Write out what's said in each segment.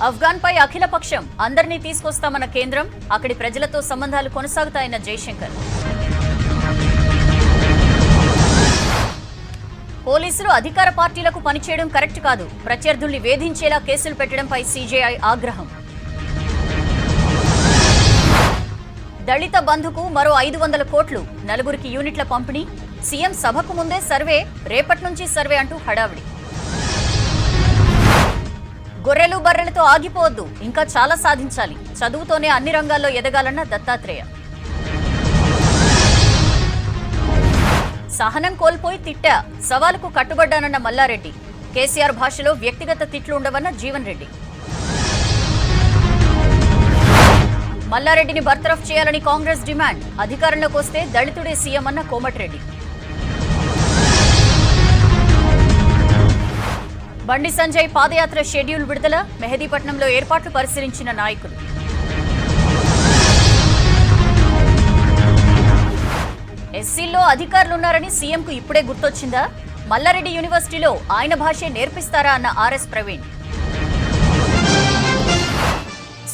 Afghan పై అఖిలపక్షం అందరినీ తీసుకొస్తామన్న కేంద్రం, అక్కడి ప్రజలతో సంబంధాలు కొనసాగుతాయన్న జయశంకర్. పోలీసులు అధికార పార్టీలకు పనిచేయడం కరెక్ట్ కాదు, ప్రత్యర్థుల్ని వేధించేలా కేసులు పెట్టడంపై సీజేఐ ఆగ్రహం. దళిత బంధుకు మరో 500 కోట్లు, నలుగురికి యూనిట్ల పంపిణీ, సీఎం సభకు ముందే సర్వే, రేపటి నుంచి సర్వే అంటూ హడావిడి. గొర్రెలు బర్రెలతో ఆగిపోవద్దు, ఇంకా చాలా సాధించాలి, చదువుతోనే అన్ని రంగాల్లో ఎదగాలన్న దత్తాత్రేయ. సహనం కోల్పోయి తిట్టా, సవాలుకు కట్టుబడ్డానన్న మల్లారెడ్డి. కేసీఆర్ భాషలో వ్యక్తిగత తిట్లు ఉండవన్న జీవన్ రెడ్డి. మల్లారెడ్డిని బర్తరఫ్ చేయాలని కాంగ్రెస్ డిమాండ్, అధికారంలోకి వస్తే దళితుడే సీఎం అన్న కోమటిరెడ్డి. బండి సంజయ్ పాదయాత్ర షెడ్యూల్ విడుదల, మెహదీపట్నంలో ఏర్పాట్లు పరిశీలించిన నాయకులు. ఎస్సీల్లో అధికారులున్నారని సీఎంకు ఇప్పుడే గుర్తొచ్చిందా? మల్లారెడ్డి యూనివర్సిటీలో ఆయన భాషే నేర్పిస్తారా అన్న ఆర్ఎస్ ప్రవీణ్.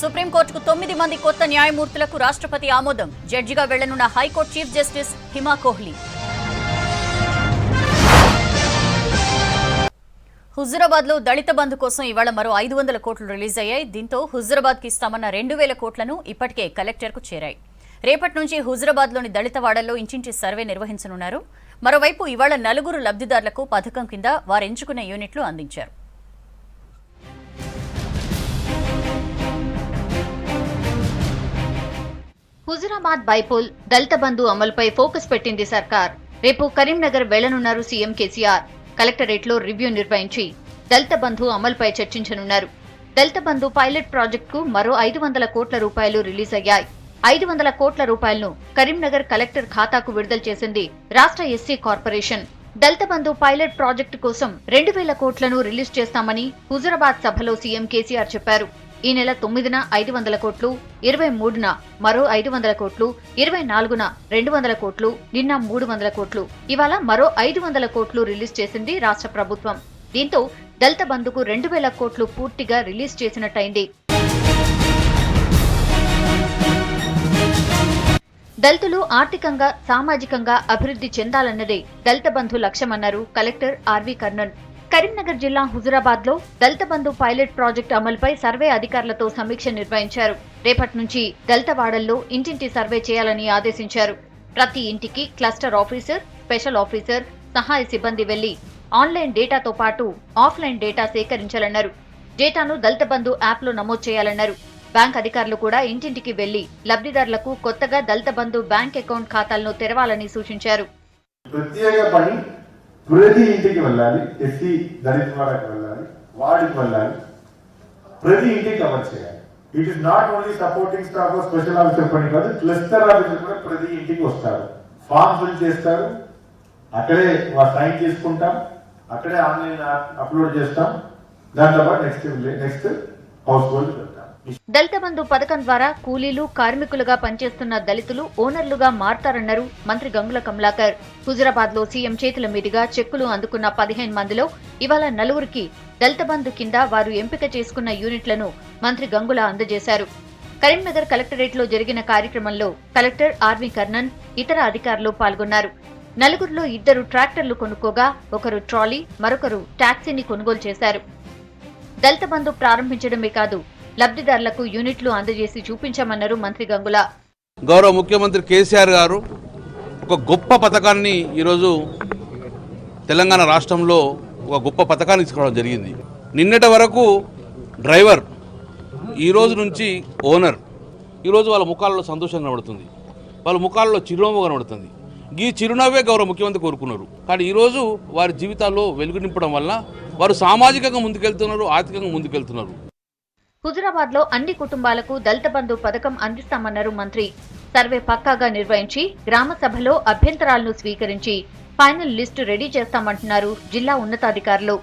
సుప్రీంకోర్టుకు 9 మంది కొత్త న్యాయమూర్తులకు రాష్ట్రపతి ఆమోదం, జడ్జిగా వెళ్లనున్న high court chief justice Hima Kohli. Huzurabad లో దళిత బంధు కోసం ఇవాళ మరో 500 కోట్లు రిలీజ్ అయ్యాయి. దీంతో హుజురాబాద్ కి ఇస్తామన్న 2000 కోట్లను ఇప్పటికే కలెక్టర్ కు చేరాయి. రేపటి నుంచి హుజురాబాద్ లోని దళిత వాడల్లో ఇంటింటి సర్వే నిర్వహించనున్నారు. మరోవైపు ఇవాళ 4 లబ్ధిదారులకు పథకం కింద వారు ఎంచుకున్న యూనిట్లు అందించారు. హుజురాబాద్ బైపోల్ దళిత బంధు అమలుపై ఫోకస్ పెట్టింది సర్కార్. రేపు కరీంనగర్ వెళ్లనున్నారు సీఎం కేసీఆర్. కలెక్టరేట్లో రివ్యూ నిర్వహించి దళిత బంధు అమలుపై చర్చించనున్నారు. దళిత బంధు పైలట్ ప్రాజెక్టుకు మరో 500 కోట్ల రూపాయలు రిలీజ్ అయ్యాయి. 500 కోట్ల రూపాయలను కరీంనగర్ కలెక్టర్ ఖాతాకు విడుదల చేసింది రాష్ట్ర ఎస్సీ కార్పొరేషన్. దళిత బంధు పైలట్ ప్రాజెక్టు కోసం 2000 కోట్లను రిలీజ్ చేస్తామని హుజురాబాద్ సభలో సీఎం కేసీఆర్ చెప్పారు. ఈ నెల 9న 500 కోట్లు, 23న మరో 500 కోట్లు, 24న 200 కోట్లు, నిన్న 300 కోట్లు, ఇవాళ మరో 500 కోట్లు రిలీజ్ చేసింది రాష్ట్ర ప్రభుత్వం. దీంతో దళిత బంధుకు 2000 కోట్లు పూర్తిగా రిలీజ్ చేసినట్టయింది. దళితులు ఆర్థికంగా, సామాజికంగా అభివృద్ధి చెందాలన్నదే దళిత బంధు లక్ష్యమన్నారు కలెక్టర్ ఆర్వి కర్ణన్. కరీంనగర్ జిల్లా హుజురాబాద్ లో దళిత బంధు పైలట్ ప్రాజెక్టు అమలుపై సర్వే అధికారులతో సమీక్ష నిర్వహించారు. రేపటి నుంచి దళిత వాడల్లో ఇంటింటి సర్వే చేయాలని ఆదేశించారు. ప్రతి ఇంటికి క్లస్టర్ ఆఫీసర్, స్పెషల్ ఆఫీసర్, సహాయ సిబ్బంది వెళ్లి ఆన్లైన్ డేటాతో పాటు ఆఫ్లైన్ డేటా సేకరించాలన్నారు. డేటాను దళిత బంధు యాప్ లో నమోదు చేయాలన్నారు. బ్యాంక్ అధికారులు కూడా ఇంటింటికి వెళ్లి లబ్ధిదారులకు కొత్తగా దళిత బంధు బ్యాంక్ అకౌంట్ ఖాతాలను తెరవాలని సూచించారు. ప్రతి ఇంటికి వెళ్ళాలి, ఎస్సీ దళిత వాడకి వెళ్ళాలి, వాడికి వెళ్ళాలి, ప్రతి ఇంటికి కవర్ చేయాలి. It is not only supporting staff special officer పని కాదు, క్లస్టర్ ఆఫీసర్ కూడా ప్రతి ఇంటికి వస్తారు, ఫామ్ ఫిల్ చేస్తారు, అక్కడే సైన్ చేసుకుంటాం, అక్కడే ఆన్లైన్ అప్లోడ్ చేస్తాం. దాంతో పాటు నెక్స్ట్ హౌస్ హోల్డ్ పెడతాం. దళిత బంధు పథకం ద్వారా కూలీలు, కార్మికులుగా పనిచేస్తున్న దళితులు ఓనర్లుగా మారతారన్నారు మంత్రి గంగుల కమలాకర్. హుజురాబాద్ లో సీఎం చేతుల మీదుగా చెక్కులు అందుకున్న 15 మందిలో ఇవాళ 4కి దళిత బంధు కింద వారు ఎంపిక చేసుకున్న యూనిట్లను మంత్రి గంగుల అందజేశారు. కరీంనగర్ కలెక్టరేట్ లో జరిగిన కార్యక్రమంలో కలెక్టర్ ఆర్వి కర్ణన్, ఇతర అధికారులు పాల్గొన్నారు. 4లో 2 ట్రాక్టర్లు కొనుక్కోగా ఒకరు ట్రాలీ, మరొకరు టాక్సీని కొనుగోలు చేశారు. దళిత బంధు ప్రారంభించడమే కాదు, లబ్ధిదారులకు యూనిట్లు అందజేసి చూపించామన్నారు మంత్రి గంగుల. గౌరవ ముఖ్యమంత్రి కేసీఆర్ గారు ఒక గొప్ప పథకాన్ని ఈరోజు తెలంగాణ రాష్ట్రంలో ఒక గొప్ప పథకాన్ని తీసుకోవడం జరిగింది. నిన్నటి వరకు డ్రైవర్, ఈరోజు నుంచి ఓనర్. ఈరోజు వాళ్ళ ముఖాలలో సంతోషం కనబడుతుంది, వాళ్ళ ముఖాలలో చిరునవ్వు కనబడుతుంది. ఈ చిరునవ్వే గౌరవ ముఖ్యమంత్రి కోరుకున్నారు. కానీ ఈరోజు వారి జీవితాల్లో వెలుగు నింపడం వల్ల వారు సామాజికంగా ముందుకెళ్తున్నారు, ఆర్థికంగా ముందుకెళ్తున్నారు. హుజురాబాద్ లో అన్ని కుటుంబాలకు దళిత బంధు పథకం అందిస్తామన్నారు మంత్రి. సర్వే పక్కాగా నిర్వహించి గ్రామ సభలో అభ్యంతరాలను స్వీకరించి ఫైనల్ లిస్టు రెడీ చేస్తామంటున్నారు జిల్లా ఉన్నతాధికారులు.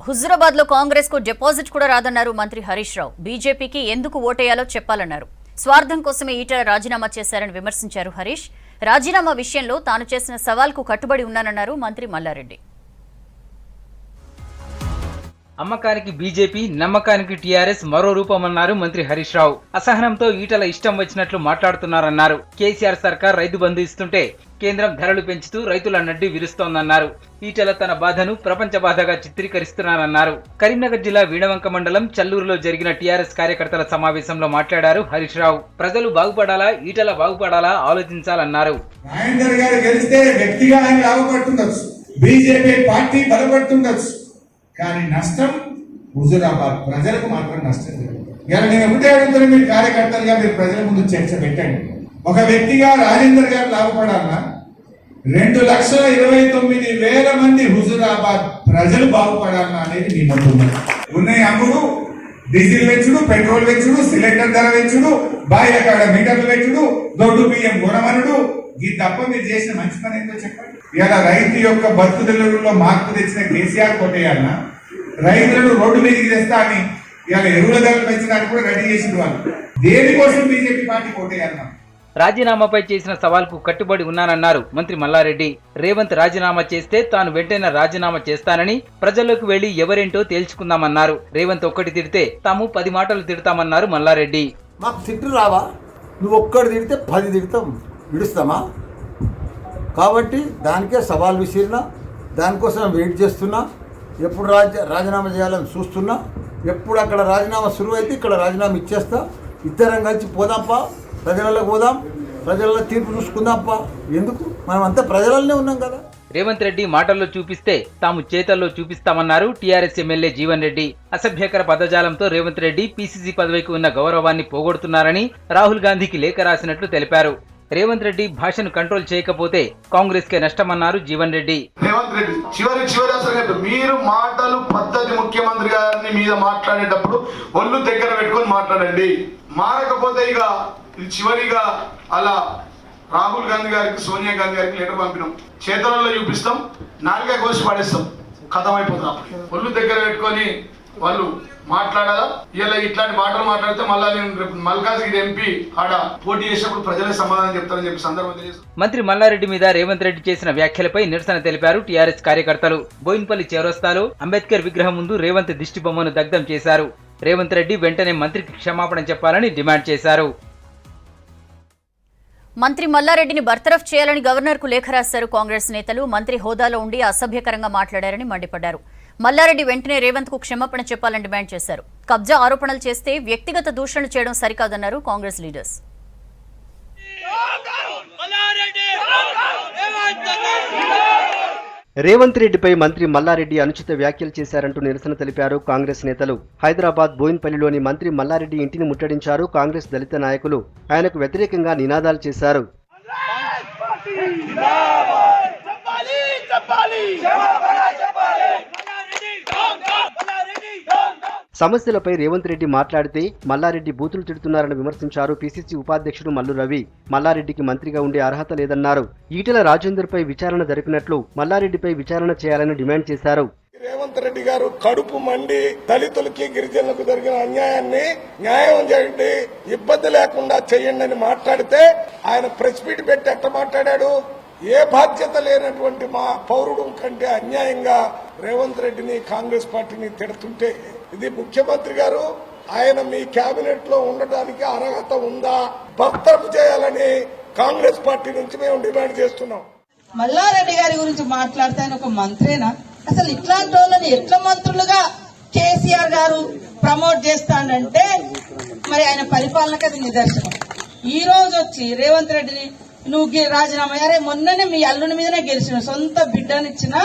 హుజురాబాద్ లో కాంగ్రెస్ కు డిపాజిట్ కూడా రాదన్నారు మంత్రి హరీష్ రావు. బీజేపీకి ఎందుకు ఓటేయాలో చెప్పాలన్నారు. స్వార్థం కోసమే ఈటల రాజీనామా చేశారని విమర్శించారు హరీష్. రాజీనామా విషయంలో తాను చేసిన సవాల్కు కట్టుబడి ఉన్నానన్నారు మంత్రి మల్లారెడ్డి. అమ్మకానికి బీజేపీ, నమ్మకానికి టీఆర్ఎస్ మరో రూపమన్నారు మంత్రి హరీష్ రావు. అసహనంతో ఈటల ఇష్టం వచ్చినట్లు మాట్లాడుతున్నారన్నారు. కేసీఆర్ సర్కార్ రైతు బంధు ఇస్తుంటే కేంద్రం ధరలు పెంచుతూ రైతుల నడ్డి విరుస్తోందన్నారు. ఈటల తన బాధను ప్రపంచ బాధగా చిత్రీకరిస్తున్నారన్నారు. కరీంనగర్ జిల్లా వీణవంక మండలం చల్లూరులో జరిగిన టీఆర్ఎస్ కార్యకర్తల సమావేశంలో మాట్లాడారు హరీష్ రావు. ప్రజలు బాగుపడాలా, ఈటల బాగుపడాలా ఆలోచించాలన్నారు. రాజేందర్ గారు గెలిస్తే వ్యక్తిగా ఆయన లాభపడుతుండొచ్చు, బీజేపీ పార్టీ బలపడుతుండొచ్చు, కానీ నష్టం హుజూరాబాద్ ప్రజలకు మాత్రం నష్టం లేదు. ఇలా నేను ఒకటే అడుగుతున్నా, మీరు కార్యకర్తలుగా మీరు ప్రజల ముందు చర్చ పెట్టండి. ఒక వ్యక్తిగా రాజేందర్ గారు లాభపడాలన్నా 2,29,000 మంది హుజూరాబాద్ ప్రజలు బాగుపడాలన్నా అనేది మీ నమ్ముతున్నారు. ఉన్నాయి అమ్ముడు, డీజిల్ పెంచుడు, పెట్రోల్ పెంచుడు, సిలిండర్ ధర పెంచుడు, బాహ్య కాడ మీటర్లు పెంచుడు, దొడ్డు బియ్యం గుణమనుడు, ఈ తప్ప మీరు చేసిన మంచి పని ఏంటో చెప్పండి. ఇలా రైతు యొక్క బతుకుదలలో మార్పు తెచ్చిన కేసీఆర్ కొట్టేయాలన్నా, రైతులను రోడ్డు మీదకి తెస్తా అని ఇలా ఎరువుల ధరలు పెంచడానికి కూడా రెడీ చేసిన వాళ్ళు దేనికోసం బీజేపీ పార్టీ కొట్టేయాలన్నా. రాజీనామాపై చేసిన సవాల్కు కట్టుబడి ఉన్నానన్నారు మంత్రి మల్లారెడ్డి. రేవంత్ రాజీనామా చేస్తే తాను వెంటనే రాజీనామా చేస్తానని, ప్రజల్లోకి వెళ్లి ఎవరేంటో తేల్చుకుందామన్నారు. రేవంత్ ఒక్కటి తిడితే తాము 10 మాటలు తిడతామన్నారు మల్లారెడ్డి. మాకు తిట్టు రావా? నువ్వు ఒక్కటి తిడితే 10 తిడతాం, విడుస్తామా? కాబట్టి దానికే సవాల్ విసిరినా, దానికోసం వెయిట్ చేస్తున్నా. ఎప్పుడు రాజీనామా చేయాలని చూస్తున్నా. ఎప్పుడు అక్కడ రాజీనామా సులువు అయితే ఇక్కడ రాజీనామా ఇచ్చేస్తా. ఇద్దరం కలిసి పోదాంపా, ప్రజలకు పోదాం, ప్రజల తీర్పు చూసుకుందాంపా. ఎందుకు, మనం అంతా ప్రజలనే ఉన్నాం కదా. రేవంత్ రెడ్డి మాటల్లో చూపిస్తే తాము చేతల్లో చూపిస్తామన్నారు టీఆర్ఎస్ ఎమ్మెల్యే జీవన్ రెడ్డి. అసభ్యకర పదజాలంతో రేవంత్ రెడ్డి పీసీసీ పదవికి ఉన్న గౌరవాన్ని పోగొడుతున్నారని రాహుల్ గాంధీకి లేఖ రాసినట్లు తెలిపారు. రేవంత్ రెడ్డి భాషను కంట్రోల్ చేయకపోతే కాంగ్రెస్ కే నష్టమన్నారు జీవన్ రెడ్డి. రేవంత్ రెడ్డి చివరి అసలు మీరు మాటలు పద్ధతి ముఖ్యమంత్రి గారిని మీద మాట్లాడేటప్పుడు ఒళ్ళు దగ్గర పెట్టుకొని మాట్లాడండి. మారకపోతే ఇక ఇది చివరిగా అలా రాహుల్ గాంధీ గారికి, సోనియా గాంధీ గారికి లెటర్ పంపినాం, చేతులలో చూపిస్తాం, నాలుగా కోసి పడేస్తాం, కథం అయిపోతాం. ఒళ్ళు దగ్గర పెట్టుకొని వాళ్ళు మాట్లాడాలా. ఇలా ఇట్లాంటి మాటలు మాట్లాడితే మళ్ళా నేను రేపు మల్కాజ్గిరి ఎంపీ ఆడ పోటీ చేసినప్పుడు ప్రజలే సమాధానం చెప్తారని చెప్పి సందర్భం తెలియదు. మంత్రి మల్లారెడ్డి మీద రేవంత్ రెడ్డి చేసిన వ్యాఖ్యలపై నిరసన తెలిపారు టీఆర్ఎస్ కార్యకర్తలు. బోయిన్పల్లి చౌరస్తాలో అంబేద్కర్ విగ్రహం ముందు రేవంత్ దిష్టి బొమ్మను దగ్ధం చేశారు. రేవంత్ రెడ్డి వెంటనే మంత్రికి క్షమాపణ చెప్పాలని డిమాండ్ చేశారు. మంత్రి మల్లారెడ్డిని బర్తరఫ్ చేయాలని గవర్నర్కు లేఖ రాశారు కాంగ్రెస్ నేతలు. మంత్రి హోదాలో ఉండి అసభ్యకరంగా మాట్లాడారని మండిపడ్డారు. మల్లారెడ్డి వెంటనే రేవంత్ కు క్షమాపణ చెప్పాలని డిమాండ్ చేశారు. కబ్జా ఆరోపణలు చేస్తే వ్యక్తిగత దూషణలు చేయడం సరికాదన్నారు కాంగ్రెస్ లీడర్స్. రేవంత్ రెడ్డిపై మంత్రి మల్లారెడ్డి అనుచిత వ్యాఖ్యలు చేశారంటూ నిరసన తెలిపారు కాంగ్రెస్ నేతలు. హైదరాబాద్ బోయిన్పల్లిలోని మంత్రి మల్లారెడ్డి ఇంటిని ముట్టడించారు కాంగ్రెస్ దళిత నాయకులు. ఆయనకు వ్యతిరేకంగా నినాదాలు చేశారు. సమస్యలపై రేవంత్ రెడ్డి మాట్లాడితే మల్లారెడ్డి బూతులు తిడుతున్నారని విమర్శించారు పీసీసీ ఉపాధ్యక్షుడు మల్లు రవి. మల్లారెడ్డికి మంత్రిగా ఉండే అర్హత లేదన్నారు. ఈటెల రాజేందర్ పై విచారణ జరిపినట్లు మల్లారెడ్డిపై విచారణ చేయాలని డిమాండ్ చేశారు. రేవంత్ రెడ్డి గారు కడుపు మండి దళితులకి, గిరిజనులకు జరిగిన అన్యాయాన్ని న్యాయం చేయండి, ఇబ్బంది లేకుండా చేయండి అని మాట్లాడితే ఆయన ప్రెస్ మీట్ పెట్టి ఎట్లా మాట్లాడాడు? ఏ బాధ్యత లేనటువంటి మా పౌరుడు కంటే అన్యాయంగా రేవంత్ రెడ్డిని, కాంగ్రెస్ పార్టీని తిడుతుంటే ఇది ముఖ్యమంత్రి గారు ఆయన మీ కేబినెట్ లో ఉండడానికి అర్హత ఉందా? బర్తరఫ్ చేయాలని కాంగ్రెస్ పార్టీ నుంచి మేము డిమాండ్ చేస్తున్నాం. మల్లారెడ్డి గారి గురించి మాట్లాడితే ఆయన ఒక మంత్రేనా? అసలు ఇట్లాంటి వాళ్ళని ఎట్లా మంత్రులుగా కేసీఆర్ గారు ప్రమోట్ చేస్తాడంటే మరి ఆయన పరిపాలనకు అది నిదర్శనం. ఈ రోజు వచ్చి రేవంత్ రెడ్డిని నువ్వు రాజీనామా, అరే మొన్ననే మీ అల్లుని మీదనే గెలిచిన, సొంత బిడ్డనిచ్చిన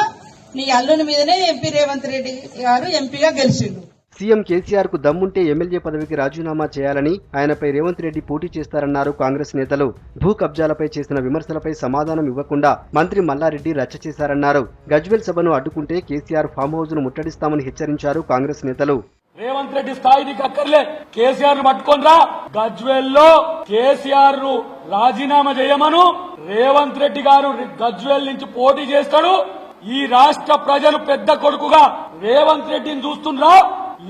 నీ అల్లుని మీదనే ఎంపీ రేవంత్ రెడ్డి గారు ఎంపీగా గెలిచిండు. సీఎం కేసీఆర్ కు దమ్ముంటే ఎమ్మెల్యే పదవికి రాజీనామా చేయాలని, ఆయనపై రేవంత్ రెడ్డి పోటీ చేస్తారన్నారు కాంగ్రెస్ నేతలు. భూ కబ్జాలపై చేసిన విమర్శలపై సమాధానం ఇవ్వకుండా మంత్రి మల్లారెడ్డి రచ్చ చేశారన్నారు. గజ్వేల్ సభను అడ్డుకుంటే కేసీఆర్ ఫామ్ హౌస్ ను ముట్టడిస్తామని హెచ్చరించారు కాంగ్రెస్ నేతలు. రేవంత్ రెడ్డి స్థాయికి అక్కర్లే, కేసీఆర్ ను పట్టుకొని రా, గజ్వేల్ లో కేసీఆర్ ను రాజీనామా చేయమను. రేవంత్ రెడ్డి గారు గజ్వేల్ నుంచి పోటీ చేస్తాడు. ఈ రాష్ట్ర ప్రజలు పెద్ద కొడుకుగా రేవంత్ రెడ్డిని చూస్తుండ్రా,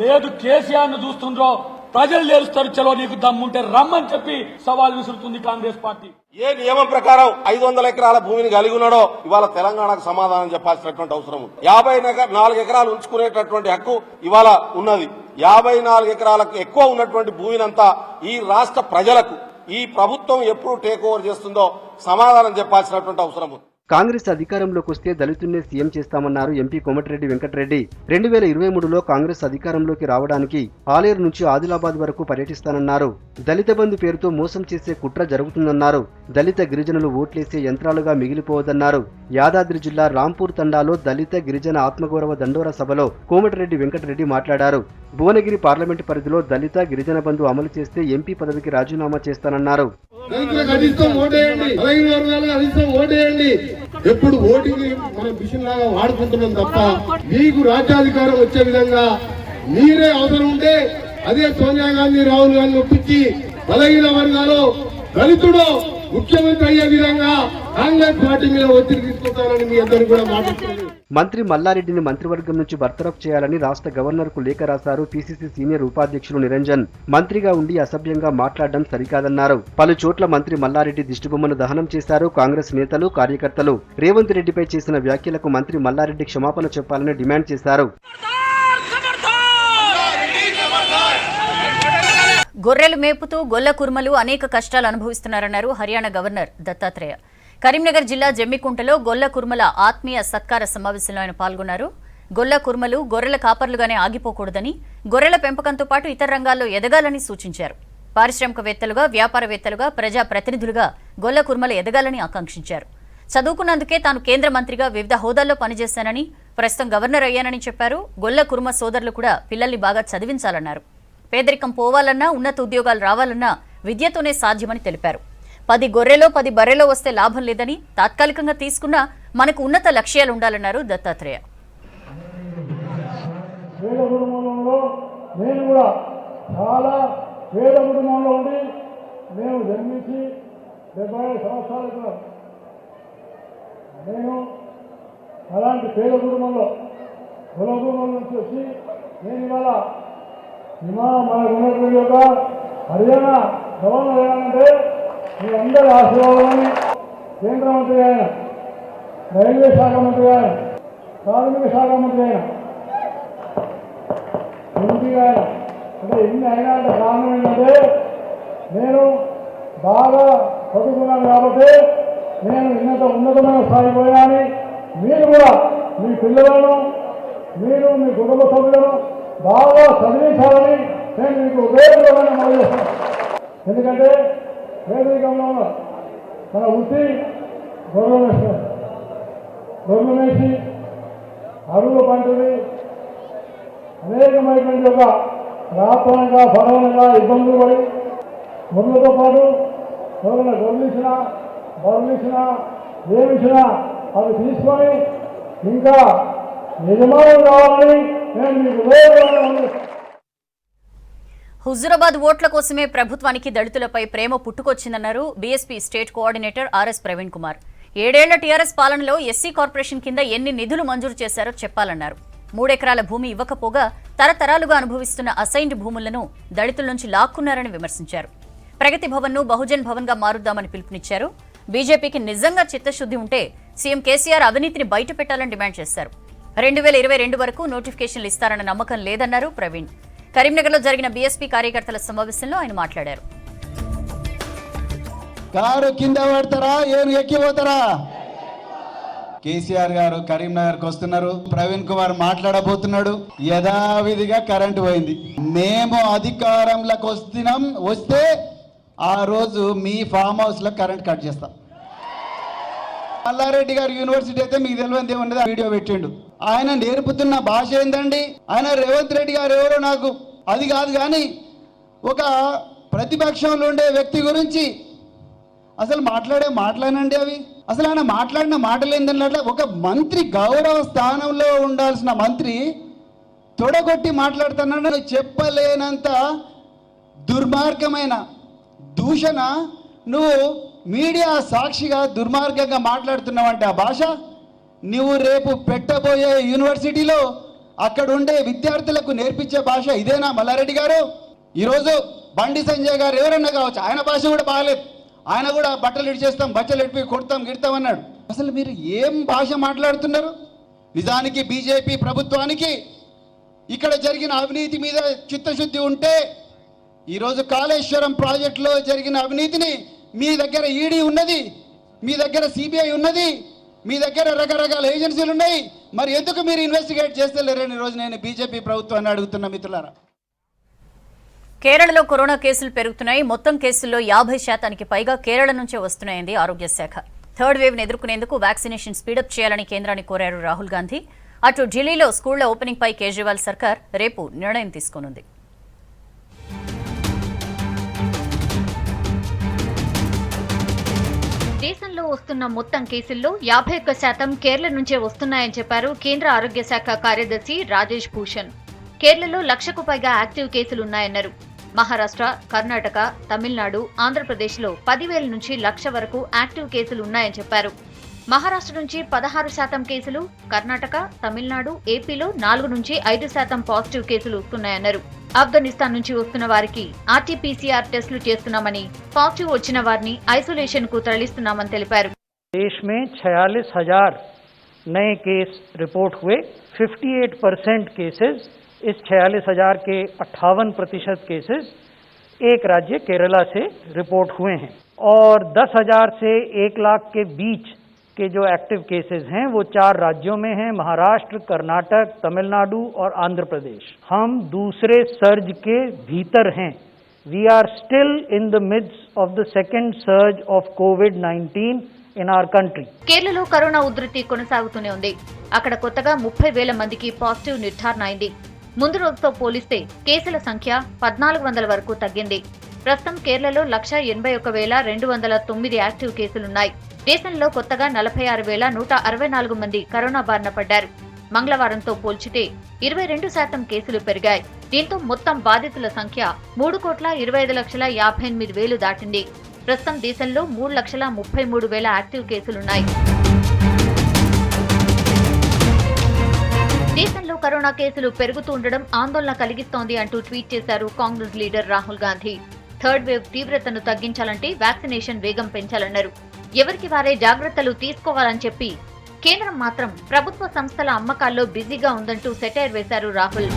లేదు కేసీఆర్ ను చూస్తుండ్రో ప్రజలు తెలుస్తారు. చలో నీకు దమ్ముంటే రమ్మని చెప్పి సవాల్ విసురుతుంది కాంగ్రెస్ పార్టీ. ఏ నియమం ప్రకారం 500 ఎకరాల భూమిని కలిగి ఉన్నాడో ఇవాళ తెలంగాణకు సమాధానం చెప్పాల్సినటువంటి అవసరం ఉంది. 54 ఎకరాలు ఉంచుకునేటటువంటి హక్కు ఇవాళ ఉన్నది. 54 ఎకరాలకు ఎక్కువ ఉన్నటువంటి భూమినంతా ఈ రాష్ట్ర ప్రజలకు ఈ ప్రభుత్వం ఎప్పుడు టేక్ ఓవర్ చేస్తుందో సమాధానం చెప్పాల్సినటువంటి అవసరం ఉంది. కాంగ్రెస్ అధికారంలోకి వస్తే దళితున్నే సీఎం చేస్తామన్నారు ఎంపీ కోమటిరెడ్డి వెంకటరెడ్డి. 2023లో కాంగ్రెస్ అధికారంలోకి రావడానికి ఆలేరు నుంచి ఆదిలాబాద్ వరకు పర్యటిస్తానన్నారు. దళిత బంధు పేరుతో మోసం చేసే కుట్ర జరుగుతుందన్నారు. దళిత గిరిజనులు ఓట్లేసే యంత్రాలుగా మిగిలిపోవద్దన్నారు. యాదాద్రి జిల్లా రాంపూర్ తండాలో దళిత గిరిజన ఆత్మగౌరవ దండోరా సభలో కోమటిరెడ్డి వెంకటరెడ్డి మాట్లాడారు. భువనగిరి పార్లమెంటు పరిధిలో దళిత గిరిజన బంధు అమలు చేస్తే ఎంపీ పదవికి రాజీనామా చేస్తానన్నారు. ఎప్పుడు ఓటింగ్ మనం మిషన్ లాగా వాడుకుంటున్నాం తప్ప మీకు రాజ్యాధికారం వచ్చే విధంగా మీరే అవసరం ఉంటే అదే సోనియా గాంధీ రాహుల్ గాంధీ ఒప్పించి బలహీన వర్గాలు దళితుడు ముఖ్యమంత్రి అయ్యే విధంగా కాంగ్రెస్ పార్టీ మీద ఒత్తిడి తీసుకుంటారని మీ అందరూ కూడా మాట్లాడుతున్నారు. మంత్రి మల్లారెడ్డిని మంత్రివర్గం నుంచి బర్తరఫ్ చేయాలని రాష్ట్ర గవర్నర్కు లేఖ రాశారు పీసీసీ సీనియర్ ఉపాధ్యక్షులు నిరంజన్. మంత్రిగా ఉండి అసభ్యంగా మాట్లాడడం సరికాదన్నారు. పలు చోట్ల మంత్రి మల్లారెడ్డి దిష్టిబొమ్మను దహనం చేశారు కాంగ్రెస్ నేతలు, కార్యకర్తలు. రేవంత్ రెడ్డిపై చేసిన వ్యాఖ్యలకు మంత్రి మల్లారెడ్డి క్షమాపణ చెప్పాలని డిమాండ్ చేశారు. గొర్రెలు మేపుతూ గొల్ల కుర్మలు అనేక కష్టాలు అనుభవిస్తున్నారన్నారు హర్యానా గవర్నర్ దత్తాత్రేయ. కరీంనగర్ జిల్లా జమ్మికుంటలో గొల్ల కుర్మల ఆత్మీయ సత్కార సమావేశంలో ఆయన పాల్గొన్నారు. గొల్ల కుర్మలు గొర్రెల కాపర్లుగానే ఆగిపోకూడదని, గొర్రెల పెంపకంతో పాటు ఇతర రంగాల్లో ఎదగాలని సూచించారు. పారిశ్రామికవేత్తలుగా, వ్యాపారవేత్తలుగా, ప్రజా ప్రతినిధులుగా గొల్ల కుర్మలు ఎదగాలని ఆకాంక్షించారు. చదువుకున్నందుకే తాను కేంద్ర మంత్రిగా వివిధ హోదాల్లో పనిచేశానని, ప్రస్తుతం గవర్నర్ అయ్యానని చెప్పారు. గొల్ల కుర్మ సోదరులు కూడా పిల్లల్ని బాగా చదివించాలన్నారు. పేదరికం పోవాలన్నా, ఉన్నత ఉద్యోగాలు రావాలన్నా విద్యతోనే సాధ్యమని తెలిపారు. 10 గొర్రెలో 10 బర్రెలో వస్తే లాభం లేదని, తాత్కాలికంగా తీసుకున్నా మనకు ఉన్నత లక్ష్యాలు ఉండాలన్నారు దత్తాత్రేయ. పేద కుటుంబంలో నేను కూడా చాలా పేద కుటుంబంలో ఉండి నేను జన్మించి 75 సంవత్సరాలు నేను అలాంటి పేద కుటుంబంలో కుల కుటుంబం నుంచి వచ్చి నేను ఇవాళ మనకు ఉన్నటువంటి యొక్క హర్యానా గవర్నర్ అయ్యానంటే మీ అందరి ఆశీర్వాదాన్ని కేంద్ర మంత్రి ఆయన, రైల్వే శాఖ మంత్రి ఆయన, కార్మిక శాఖ మంత్రి ఆయన, ఎంపీ ఆయన, అంటే ఇన్ని అయినా అంటే కారణం ఏంటంటే నేను బాగా చదువుకున్నాను కాబట్టి నేను ఉన్నతమైన స్థాయికి పోయాని మీరు కూడా మీ పిల్లలను మీరు మీ కుటుంబ సభ్యులను బాగా చదివించాలని నేను మీకు ఉపయోగకరమైన మనం చేస్తాను. ఎందుకంటే పేదరికంలో మన వృత్తి గొర్రెలు వేసి అరువులు పంటది అనేకమైనటువంటి ఒక రాత్రంగా బలవనంగా ఇబ్బందులు పడి గొర్రెలతో పాటు ఎవరైనా గొర్రెలిచ్చినా బర్రెలిచ్చినా ఏమిచ్చినా అవి తీసుకొని ఇంకా యజమానులు కావాలని నేను మీకు ఉపయోగకరమైన. హుజురాబాద్ ఓట్ల కోసమే ప్రభుత్వానికి దళితులపై ప్రేమ పుట్టుకొచ్చిందన్నారు BSP state coordinator RS Praveen Kumar. 7 ఏళ్ల టీఆర్ఎస్ పాలనలో ఎస్సీ కార్పొరేషన్ కింద ఎన్ని నిధులు మంజూరు చేశారో చెప్పాలన్నారు. 3 ఎకరాల భూమి ఇవ్వకపోగా తరతరాలుగా అనుభవిస్తున్న అసైన్డ్ భూములను దళితుల నుంచి లాక్కున్నారని విమర్శించారు. ప్రగతి భవన్ ను బహుజన్ భవన్ గా మారుద్దామని పిలుపునిచ్చారు. బీజేపీకి నిజంగా చిత్తశుద్ధి ఉంటే సీఎం కేసీఆర్ అవినీతిని బయటపెట్టాలని డిమాండ్ చేశారు. 2022 వరకు నోటిఫికేషన్లు ఇస్తారన్న నమ్మకం లేదన్నారు ప్రవీణ్. కరీంనగర్లో జరిగిన బీఎస్పీ కార్యకర్తల సమావేశంలో ఆయన మాట్లాడారు. కారు కింద పడతారా, ఏను ఎక్కిపోతారా? కేసీఆర్ గారు కరీంనగర్కి వస్తున్నారు. ప్రవీణ్ కుమార్ మాట్లాడబోతున్నాడు. యథావిధిగా కరెంటు పోయింది. మేము అధికారంలోకి వస్తే ఆ రోజు మీ ఫామ్ హౌస్ లో కరెంట్ కట్ చేస్తాం. మల్లారెడ్డి గారు యూనివర్సిటీ అయితే మీకు తెలియదు ఏమన్నది వీడియో పెట్టిండు. ఆయన నేర్పుతున్న భాష ఏందండి? ఆయన రేవంత్ రెడ్డి గారు ఎవరో నాకు అది కాదు, కానీ ఒక ప్రతిపక్షంలో ఉండే వ్యక్తి గురించి అసలు మాట్లాడండి అవి అసలు ఆయన మాట్లాడిన మాటలు ఏంటంటే ఒక మంత్రి గౌరవ స్థానంలో ఉండాల్సిన మంత్రి తొడగొట్టి మాట్లాడుతున్నాడు. చెప్పలేనంత దుర్మార్గమైన దూషణ నువ్వు మీడియా సాక్షిగా దుర్మార్గంగా మాట్లాడుతున్నావంటే ఆ భాష నువ్వు రేపు పెట్టబోయే యూనివర్సిటీలో అక్కడ ఉండే విద్యార్థులకు నేర్పించే భాష ఇదేనా మల్లారెడ్డి గారు? ఈరోజు బండి సంజయ్ గారు ఎవరన్నా కావచ్చు, ఆయన భాష కూడా బాగలేదు. ఆయన కూడా బట్టలు ఇడిచేస్తాం, బట్టలు ఇడిపి కొడతాం గిడతాం అన్నాడు. అసలు మీరు ఏం భాష మాట్లాడుతున్నారు? నిజానికి బీజేపీ ప్రభుత్వానికి ఇక్కడ జరిగిన అవినీతి మీద చిత్తశుద్ధి ఉంటే ఈరోజు కాళేశ్వరం ప్రాజెక్టులో జరిగిన అవినీతిని మీ దగ్గర ఈడీ ఉన్నది, మీ దగ్గర సిబిఐ ఉన్నది, మీ దగ్గర రకరకాల ఏజెన్సీలు ఉన్నాయి, మరి ఎందుకు మీరు ఇన్వెస్టిగేట్ చేస్తలేరని ఈరోజు నేను బీజేపీ ప్రభుత్వాన్ని అడుగుతున్నా మిత్రులారా. కేరళలో కరోనా కేసులు పెరుగుతున్నాయి. మొత్తం కేసుల్లో 50% పైగా కేరళ నుంచే వస్తున్నాయంది ఆరోగ్య శాఖ. థర్డ్ వేవ్ను ఎదుర్కొనేందుకు వ్యాక్సినేషన్ స్పీడప్ చేయాలని కేంద్రాన్ని కోరారు రాహుల్ గాంధీ. అటు ఢిల్లీలో స్కూళ్ల ఓపెనింగ్ పై కేజ్రీవాల్ సర్కార్ రేపు నిర్ణయం తీసుకోనుంది. దేశంలో వస్తున్న మొత్తం కేసుల్లో 51% కేరళ నుంచే వస్తున్నాయని చెప్పారు కేంద్ర ఆరోగ్య శాఖ కార్యదర్శి రాజేష్ భూషణ్. కేరళలో 1,00,000కు పైగా యాక్టివ్ కేసులున్నాయన్నారు. మహారాష్ట్ర, కర్ణాటక, తమిళనాడు, ఆంధ్రప్రదేశ్లో 10,000 నుంచి 1,00,000 వరకు యాక్టివ్ కేసులు ఉన్నాయని చెప్పారు. మహారాష్ట్ర నుంచి 16% కేసులు, కర్ణాటక, తమిళనాడు, ఏపీలో 4 నుంచి 5% పాజిటివ్ కేసులు వస్తున్నాయన్నారు. ఆఫ్ఘనిస్తాన్ నుంచి వస్తున్న వారికి ఆర్టీపీసీఆర్ టెస్టులు చేస్తున్నామని, పాజిటివ్ వచ్చిన వారిని ఐసోలేషన్ కు తరలిస్తున్నామని తెలిపారు. देश में 46,000 नए केस रिपोर्ट हुए. 58% केसेस, इस 46,000 के 58% केसेस एक राज्य केरला से रिपोर्ट हुए हैं और 10,000 से 1 लाख के बीच के जो एक्टिव केसेस हैं वो 4 राज्यों में हैं, महाराष्ट्र, कर्नाटक, तमिलनाडु और आंध्र प्रदेश. हम दूसरे सर्ज के भीतर हैं. We are still in the midst of the second surge of COVID-19 in our country. కేరళలో కరోనా ఉధృతి కొనసాగుతూనే ఉంది. అక్కడ కొత్తగా 30,000 మందికి పాజిటివ్ నిర్ధారణ అయింది. ముందు రోజుతో పోలిస్తే కేసుల సంఖ్య 1,400 వరకు తగ్గింది. ప్రస్తుతం కేరళలో 1,81,209 యాక్టివ్ కేసులున్నాయి. దేశంలో కొత్తగా 46,164 మంది కరోనా బారిన పడ్డారు. మంగళవారంతో పోల్చితే 22% కేసులు పెరిగాయి. దీంతో మొత్తం బాధితుల సంఖ్య 3,25,58,000 దాటింది. ప్రస్తుతం దేశంలో 3,33,000 యాక్టివ్ కేసులున్నాయి. దేశంలో కరోనా కేసులు పెరుగుతుండడం ఆందోళన కలిగిస్తోంది అంటూ ట్వీట్ చేశారు Congress leader Rahul Gandhi. Third wave తీవ్రతను తగ్గించాలంటే వ్యాక్సినేషన్ వేగం పెంచాలన్నారు. ఎవరికి వారే జాగ్రత్తలు తీసుకోవాలని చెప్పి కేంద్రం మాత్రం ప్రభుత్వ సంస్థల అమ్మకాల్లో బిజీగా ఉందంటూ సెటైర్ వేశారు రాహుల్.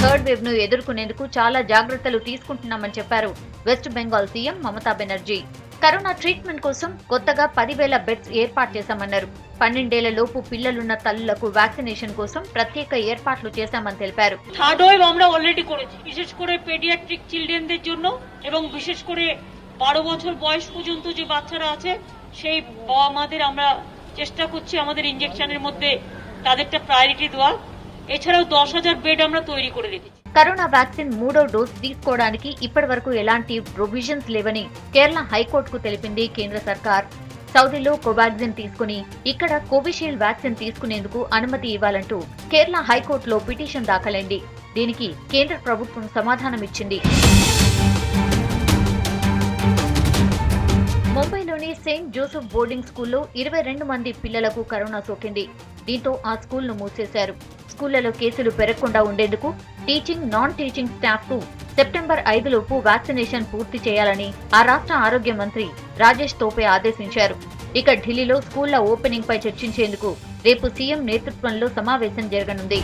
థర్డ్ వేవ్ ను ఎదుర్కొనేందుకు చాలా జాగ్రత్తలు తీసుకుంటున్నామని చెప్పారు west Bengal CM Mamata Banerjee. Corona treatment కోసం కొత్తగా 10,000 బెడ్స్ ఏర్పాటు చేశామన్నారు. 12 ఏళ్ల లోపు పిల్లలున్న తల్లులకు వ్యాక్సినేషన్ కోసం ప్రత్యేక ఏర్పాట్లు చేశామని తెలిపారు. থার্ড ওয়েভ আমরা অলরেডি করেছি, বিশেষ করে পেডিয়াট্রিক চিলড্রেনদের জন্য এবং বিশেষ করে 12 বছর বয়স পর্যন্ত যে বাচ্চারা আছে সেই বাবা মাদের আমরা চেষ্টা করছি আমাদের ইনজেকশনের মধ্যে তাদেরটা প্রায়োরিটি দেওয়া. এছাড়াও 10,000 বেড আমরা তৈরি করে রেখেছি. కరోనా వ్యాక్సిన్ 3వ డోస్ తీసుకోవడానికి ఇప్పటి వరకు ఎలాంటి ప్రొవిజన్స్ లేవని కేరళ హైకోర్టుకు తెలిపింది కేంద్ర సర్కార్. సౌదీలో కోవాక్సిన్ తీసుకుని ఇక్కడ కోవిషీల్డ్ వ్యాక్సిన్ తీసుకునేందుకు అనుమతి ఇవ్వాలంటూ కేరళ హైకోర్టులో పిటిషన్ దాఖలైంది. దీనికి కేంద్ర ప్రభుత్వం సమాధానమిచ్చింది. ముంబైలోని సెయింట్ జోసెఫ్ బోర్డింగ్ స్కూల్లో 22 మంది పిల్లలకు కరోనా సోకింది. దీంతో ఆ స్కూల్ను మూసేశారు. స్కూళ్లలో కేసులు పెరగకుండా ఉండేందుకు టీచింగ్, నాన్ టీచింగ్ స్టాఫ్ కు సెప్టెంబర్ 5 లోపు వ్యాక్సినేషన్ పూర్తి చేయాలని ఆ రాష్ట్ర ఆరోగ్య మంత్రి రాజేష్ తోపే ఆదేశించారు. ఇక ఢిల్లీలో స్కూళ్ల ఓపెనింగ్ పై చర్చించేందుకు రేపు సీఎం నేతృత్వంలో సమావేశం జరగనుంది.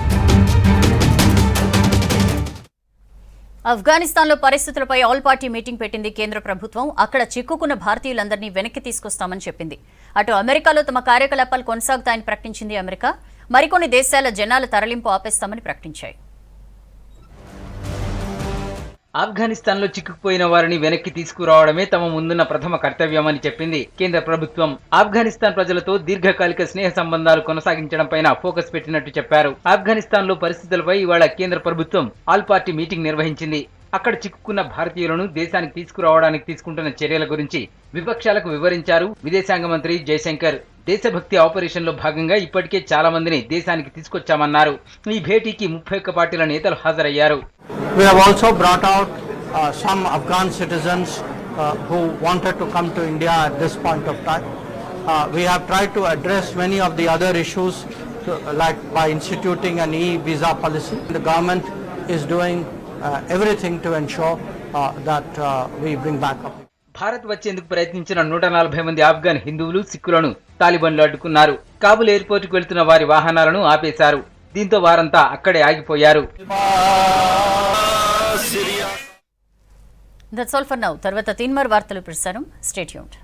ఆఫ్ఘనిస్తాన్లో పరిస్థితులపై ఆల్ పార్టీ మీటింగ్ పెట్టింది కేంద్ర ప్రభుత్వం. అక్కడ చిక్కుకున్న భారతీయులందరినీ వెనక్కి తీసుకొస్తామని చెప్పింది. అటు అమెరికాలో తమ కార్యకలాపాలు కొనసాగుతాయని ప్రకటించింది అమెరికా. మరికొన్ని దేశాల జనాల తరలింపు ఆపేస్తామని ప్రకటించాయి. ఆఫ్ఘనిస్తాన్ లో చిక్కుకుపోయిన వారిని వెనక్కి తీసుకురావడమే తమ ముందున్న ప్రథమ కర్తవ్యమని చెప్పింది కేంద్ర ప్రభుత్వం. ఆఫ్ఘనిస్తాన్ ప్రజలతో దీర్ఘకాలిక స్నేహ సంబంధాలు కొనసాగించడం పైన ఫోకస్ పెట్టినట్టు చెప్పారు. ఆఫ్ఘనిస్తాన్ లో పరిస్థితులపై ఇవాళ కేంద్ర ప్రభుత్వం ఆల్ పార్టీ మీటింగ్ నిర్వహించింది. అక్కడ చిక్కుకున్న భారతీయులను దేశానికి తీసుకురావడానికి తీసుకుంటున్న చర్యల గురించి విపక్షాలకు వివరించారు విదేశాంగ మంత్రి జయశంకర్. దేశభక్తి ఆపరేషన్ లో భాగంగా ఇప్పటికే చాలా మందిని దేశానికి తీసుకొచ్చామన్నారు. ఈ భేటీకి 31 పార్టీల నేతలు హాజరయ్యారు. We have also brought out some Afghan citizens who wanted to come to India at this point of time. We have tried to address many of the other issues like by instituting an e-visa policy. The government is doing everything to ensure that we bring back up. Bharat వచ్చేందుకు ప్రయత్నించిన 140 మంది ఆఫ్ఘన్ హిందువులు సిక్కులను తాలిబాన్లు అడ్డుకున్నారు. కాబుల్ ఎయిర్పోర్టుకు వెళ్తున్న వారి వాహనాలను ఆపేశారు. దీంతో వారంతా అక్కడే ఆగిపోయారు. That's all for now. తర్వాత తీన్మార్ వార్తలు ప్రసారం. Stay tuned.